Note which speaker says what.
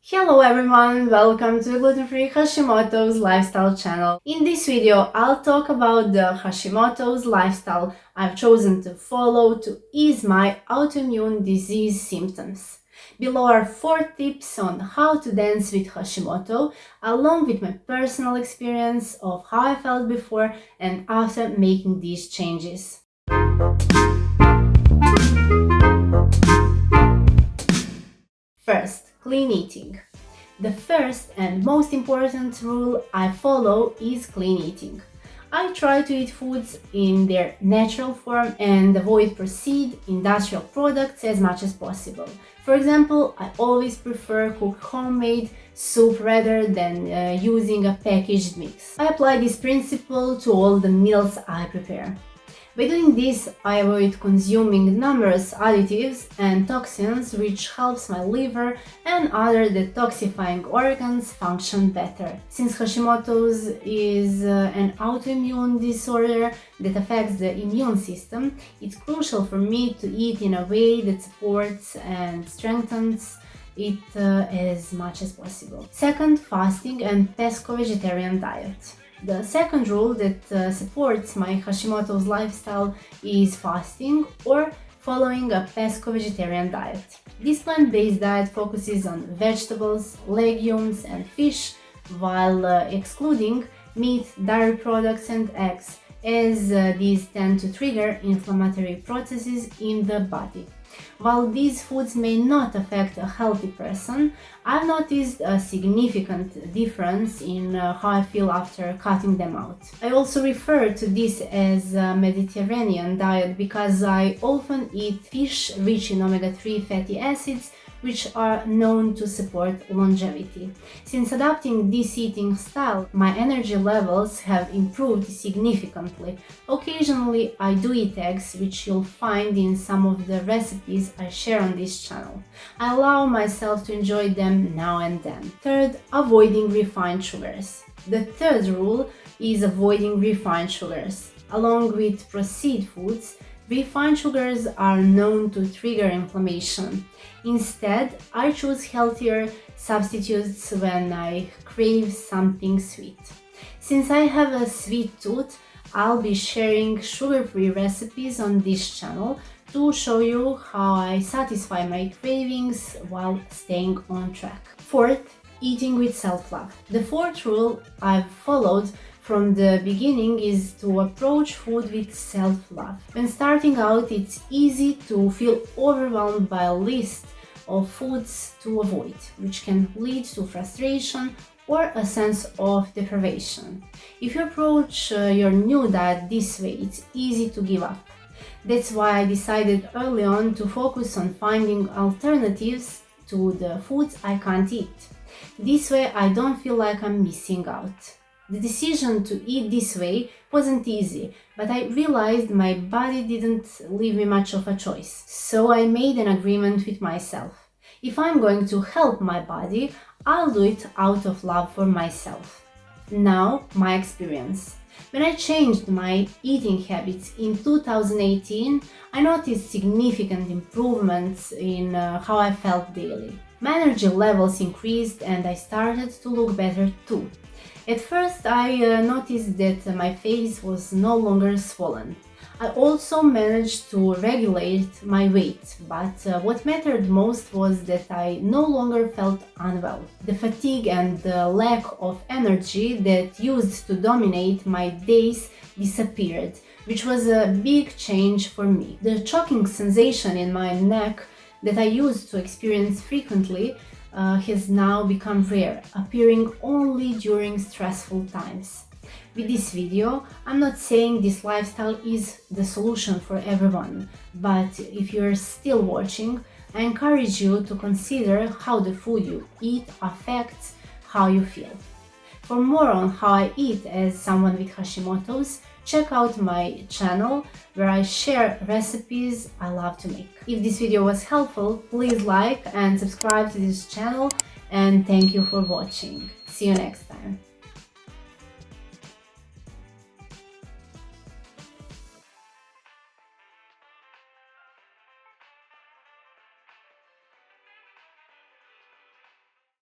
Speaker 1: Hello everyone, welcome to the gluten-free Hashimoto's lifestyle channel. In this video, I'll talk about the Hashimoto's lifestyle I've chosen to follow to ease my autoimmune disease symptoms. Below are 4 tips on how to dance with Hashimoto, along with my personal experience of how I felt before and after making these changes. First, clean eating. The first and most important rule I follow is clean eating. I try to eat foods in their natural form and avoid processed industrial products as much as possible. For example, I always prefer cooked homemade soup rather than using a packaged mix. I apply this principle to all the meals I prepare. By doing this, I avoid consuming numerous additives and toxins, which helps my liver and other detoxifying organs function better. Since Hashimoto's is an autoimmune disorder that affects the immune system, it's crucial for me to eat in a way that supports and strengthens it as much as possible. Second, fasting and pesco-vegetarian diet. The second rule that supports my Hashimoto's lifestyle is fasting or following a pesco-vegetarian diet. This plant-based diet focuses on vegetables, legumes and fish while excluding meat, dairy products and eggs, as these tend to trigger inflammatory processes in the body. While these foods may not affect a healthy person, I've noticed a significant difference in how I feel after cutting them out. I also refer to this as a Mediterranean diet because I often eat fish rich in omega-3 fatty acids, which are known to support longevity. Since adopting this eating style, my energy levels have improved significantly. Occasionally, I do eat eggs, which you'll find in some of the recipes I share on this channel. I allow myself to enjoy them now and then. Third, avoiding refined sugars. The third rule is avoiding refined sugars. Along with processed foods, refined sugars are known to trigger inflammation. Instead, I choose healthier substitutes when I crave something sweet. Since I have a sweet tooth, I'll be sharing sugar-free recipes on this channel to show you how I satisfy my cravings while staying on track. Fourth, eating with self-love. The fourth rule I've followed from the beginning is to approach food with self-love. When starting out, it's easy to feel overwhelmed by a list of foods to avoid, which can lead to frustration or a sense of deprivation. If you approach your new diet this way, it's easy to give up. That's why I decided early on to focus on finding alternatives to the foods I can't eat. This way I don't feel like I'm missing out. The decision to eat this way wasn't easy, but I realized my body didn't leave me much of a choice. So I made an agreement with myself. If I'm going to help my body, I'll do it out of love for myself. Now, my experience. When I changed my eating habits in 2018, I noticed significant improvements in how I felt daily. My energy levels increased and I started to look better too. At first, I noticed that my face was no longer swollen. I also managed to regulate my weight, but what mattered most was that I no longer felt unwell. The fatigue and the lack of energy that used to dominate my days disappeared, which was a big change for me. The choking sensation in my neck that I used to experience frequently has now become rare, appearing only during stressful times. With this video, I'm not saying this lifestyle is the solution for everyone, but if you're still watching, I encourage you to consider how the food you eat affects how you feel. For more on how I eat as someone with Hashimoto's, check out my channel where I share recipes I love to make. If this video was helpful, please like and subscribe to this channel, and thank you for watching. See you next time.